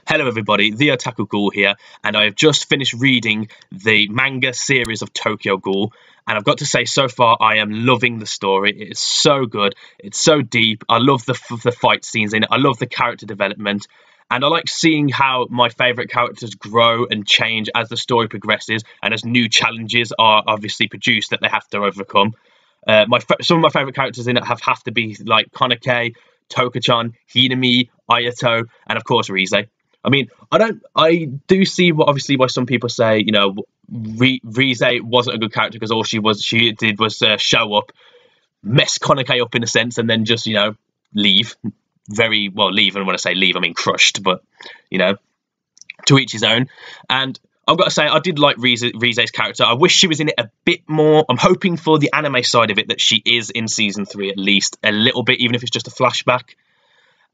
Hello everybody, the Otaku Ghoul here, and I have just finished reading the manga series of Tokyo Ghoul, and I've got to say, so far I am loving the story. It is so good, it's so deep, I love the fight scenes in it, I love the character development, and I like seeing how my favourite characters grow and change as the story progresses, and as new challenges are obviously produced that they have to overcome. Some of my favourite characters in it have to be like Kaneki, Touka-chan, Hinami, Ayato, and of course Rize. I mean, I do see why some people say, you know, Rize wasn't a good character because all she did was show up, mess Kaneki up in a sense, and then just, you know, leave. Leave, and when I say leave, I mean crushed, but, you know, to each his own. And I've got to say, I did like Rize's character. I wish she was in it a bit more. I'm hoping for the anime side of it that she is in Season 3 at least, a little bit, even if it's just a flashback.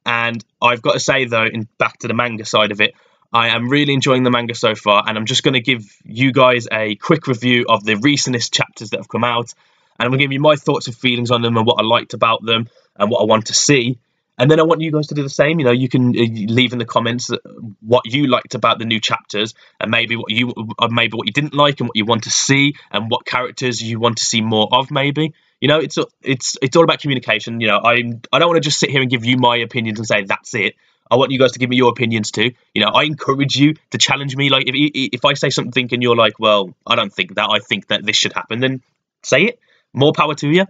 And I've got to say, though, back to the manga side of it, I am really enjoying the manga so far, and I'm just going to give you guys a quick review of the recentest chapters that have come out, and I'm going to give you my thoughts and feelings on them and what I liked about them and what I want to see. And then I want you guys to do the same. You know, you can leave in the comments what you liked about the new chapters, and maybe what you didn't like and what you want to see, and what characters you want to see more of, maybe. You know, it's all about communication. You know, I don't want to just sit here and give you my opinions and say that's it. I want you guys to give me your opinions too. You know, I encourage you to challenge me. Like, if I say something and you're like, well, I don't think that, I think that this should happen, then say it. More power to you.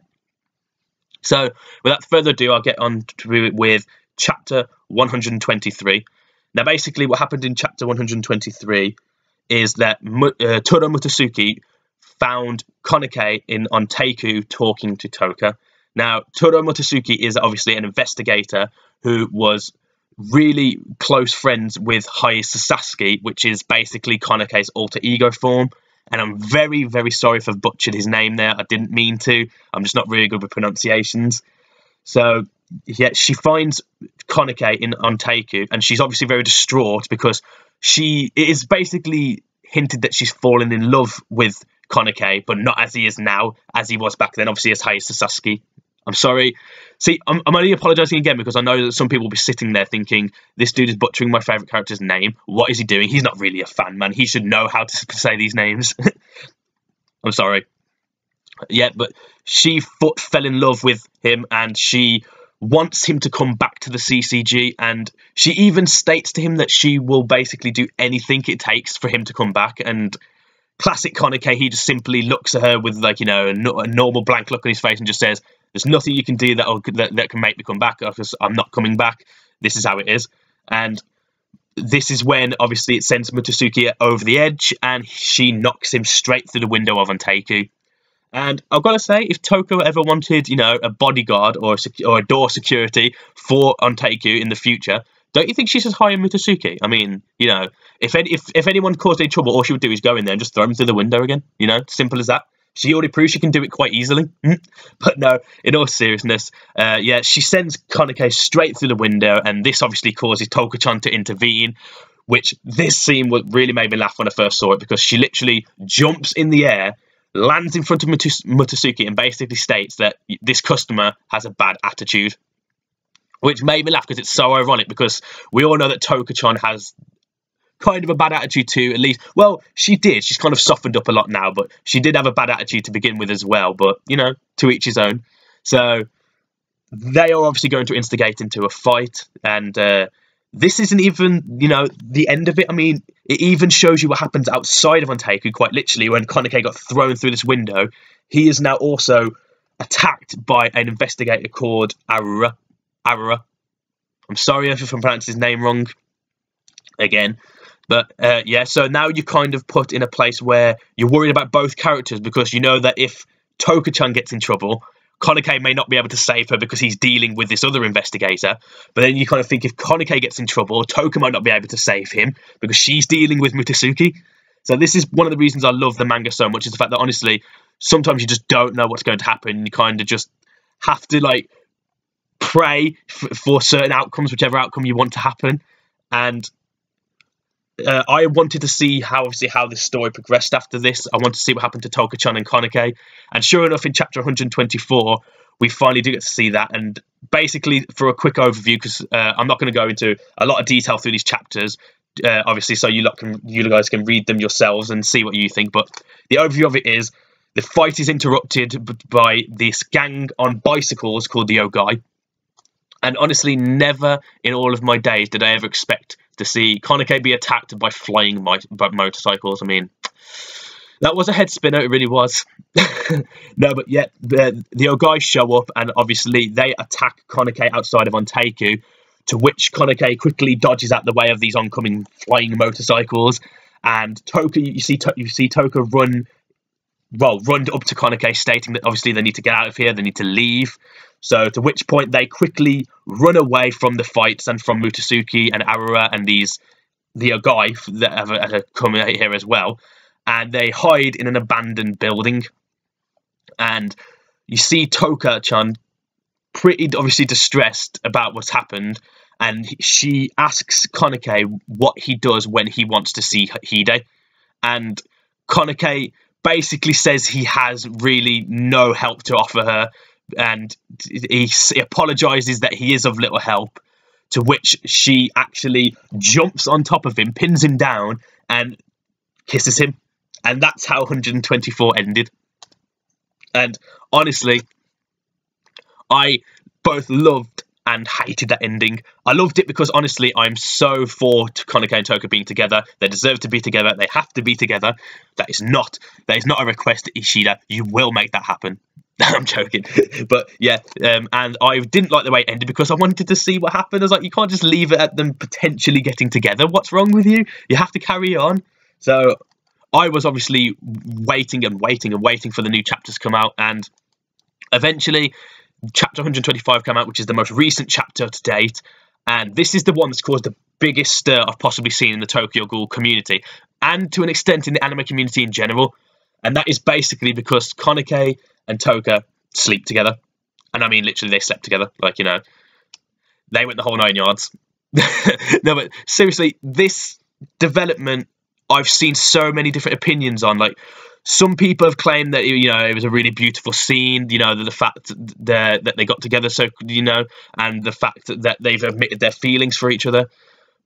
So, without further ado, I'll get on to it with chapter 123. Now, basically, what happened in chapter 123 is that Tora Mutusuki found Kaneki in Anteiku talking to Touka. Now, Tora Mutusuki is obviously an investigator who was really close friends with Sasuke, which is basically Kaneki's alter ego form. And I'm very, very sorry if I've butchered his name there. I didn't mean to. I'm just not really good with pronunciations. So, yeah, she finds Kaneki in Anteiku, and she's obviously very distraught because it is basically hinted that she's fallen in love with Kaneki, but not as he is now, as he was back then, obviously as Sasuke. I'm sorry. See, I'm only apologising again because I know that some people will be sitting there thinking, this dude is butchering my favourite character's name. What is he doing? He's not really a fan, man. He should know how to say these names. I'm sorry. Yeah, but she fell in love with him, and she wants him to come back to the CCG, and she even states to him that she will basically do anything it takes for him to come back. And classic Kaneki, he just simply looks at her with, like, you know, a normal blank look on his face and just says, there's nothing you can do that can make me come back, because I'm not coming back. This is how it is. And this is when, obviously, it sends Mutusuki over the edge, and she knocks him straight through the window of Anteiku. And I've got to say, if Touka ever wanted, you know, a bodyguard or a door security for Anteiku in the future, don't you think she should hire Mutusuki? I mean, you know, if anyone caused any trouble, all she would do is go in there and just throw him through the window again. You know, simple as that. She already proved she can do it quite easily. But no, in all seriousness, yeah, she sends Kaneki straight through the window, and this obviously causes Touka-chan to intervene, which this scene really made me laugh when I first saw it, because she literally jumps in the air, lands in front of Mutusuki, and basically states that this customer has a bad attitude. Which made me laugh because it's so ironic, because we all know that Touka-chan has kind of a bad attitude too, at least. Well, she did. She's kind of softened up a lot now, but she did have a bad attitude to begin with as well. But, you know, to each his own. So they are obviously going to instigate into a fight, and this isn't even, you know, the end of it. I mean, it even shows you what happens outside of Anteiku, quite literally, when Kaneki got thrown through this window. He is now also attacked by an investigator called Arura. I'm sorry if I'm pronouncing his name wrong again. But, yeah, so now you're kind of put in a place where you're worried about both characters, because you know that if Touka-chan gets in trouble, Kaneki may not be able to save her because he's dealing with this other investigator. But then you kind of think, if Kaneki gets in trouble, Touka might not be able to save him because she's dealing with Mutusuki. So this is one of the reasons I love the manga so much, is the fact that, honestly, sometimes you just don't know what's going to happen. You kind of just have to, like, pray for certain outcomes, whichever outcome you want to happen. And I wanted to see how this story progressed after this. I wanted to see what happened to Touka-chan and Kaneki, and sure enough, in chapter 124, we finally do get to see that. And basically, for a quick overview, because I'm not going to go into a lot of detail through these chapters, obviously, so you guys can read them yourselves and see what you think. But the overview of it is the fight is interrupted by this gang on bicycles called the Oggai. And honestly, never in all of my days did I ever expect to see Kaneki be attacked by flying motorcycles. I mean, that was a head spinner, it really was. No, but yet, the Oggai show up, and obviously they attack Kaneki outside of Anteiku, to which Kaneki quickly dodges out the way of these oncoming flying motorcycles. And Touka, you see Touka run up to Kaneki, stating that obviously they need to get out of here, they need to leave. So, to which point they quickly run away from the fights and from Mutusuki and Arura and the Oggai that have come out here as well. And they hide in an abandoned building. And you see Touka-chan pretty obviously distressed about what's happened. And she asks Kaneki what he does when he wants to see Hide. And Kaneki basically says he has really no help to offer her. And he apologizes that he is of little help, to which she actually jumps on top of him, pins him down, and kisses him. And that's how 124 ended. And honestly, I both loved and hated that ending. I loved it because honestly, I'm so for Kaneki and Touka being together. They deserve to be together. They have to be together. That is not a request, Ishida. You will make that happen. I'm joking, but yeah, and I didn't like the way it ended because I wanted to see what happened. I was like, you can't just leave it at them potentially getting together. What's wrong with you? You have to carry on. So I was obviously waiting for the new chapters to come out, and eventually chapter 125 came out, which is the most recent chapter to date, and this is the one that's caused the biggest stir I've possibly seen in the Tokyo Ghoul community, and to an extent in the anime community in general. And that is basically because Kaneki and Touka sleep together. And I mean, literally, they slept together. Like, you know, they went the whole 9 yards. No, but seriously, this development, I've seen so many different opinions on. Like, some people have claimed that, you know, it was a really beautiful scene, you know, the fact that they got together, so, you know, and the fact that they've admitted their feelings for each other.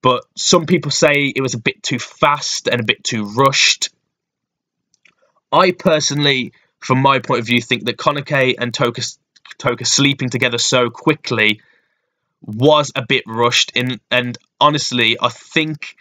But some people say it was a bit too fast and a bit too rushed. I personally, from my point of view, think that Kaneki and Touka sleeping together so quickly was a bit rushed. And honestly, I think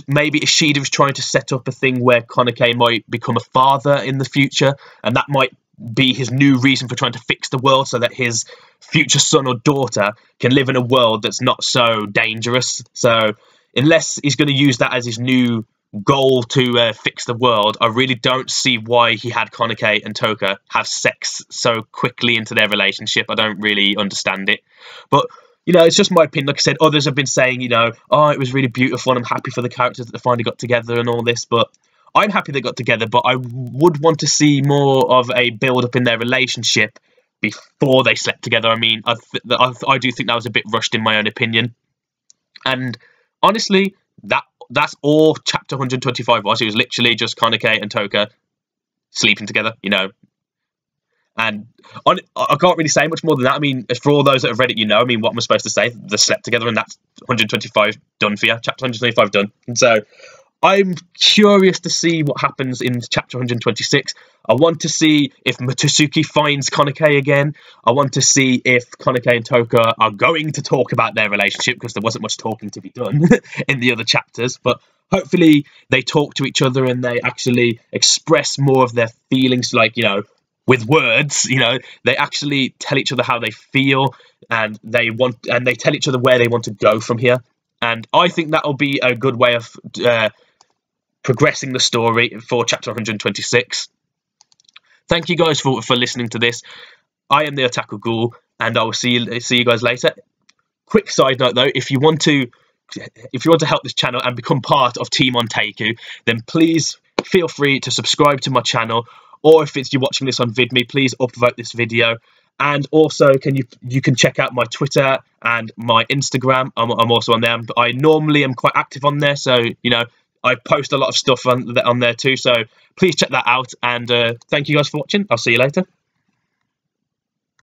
maybe Ishida was trying to set up a thing where Kaneki might become a father in the future, and that might be his new reason for trying to fix the world, so that his future son or daughter can live in a world that's not so dangerous. So unless he's going to use that as his new goal to fix the world, I really don't see why he had Kaneki and Touka have sex so quickly into their relationship. I don't really understand it. But, you know, it's just my opinion. Like I said, others have been saying, you know, oh, it was really beautiful and I'm happy for the characters that they finally got together and all this. But I'm happy they got together, but I would want to see more of a build-up in their relationship before they slept together. I mean, I do think that was a bit rushed in my own opinion. And honestly, that's all chapter 125 was. It was literally just Kaneki and Touka sleeping together, you know. And I can't really say much more than that. I mean, for all those that have read it, you know, I mean, what am I supposed to say? They slept together, and that's 125 done for you. Chapter 125 done. And so I'm curious to see what happens in chapter 126. I want to see if Mutusuki finds Kaneki again. I want to see if Kaneki and Touka are going to talk about their relationship, because there wasn't much talking to be done in the other chapters. But hopefully they talk to each other and they actually express more of their feelings, like, you know, with words. You know, they actually tell each other how they feel, and they tell each other where they want to go from here. And I think that'll be a good way of progressing the story for chapter 126. Thank you guys for listening to this. I am the Otaku Ghoul, and I will see you guys later. Quick side note though, if you want to help this channel and become part of Team Anteiku, then please feel free to subscribe to my channel, or if you're watching this on VidMe, please upvote this video And also, you can check out my Twitter and my Instagram. I'm also on there. I normally am quite active on there, so I post a lot of stuff on there too. So please check that out. And thank you guys for watching. I'll see you later.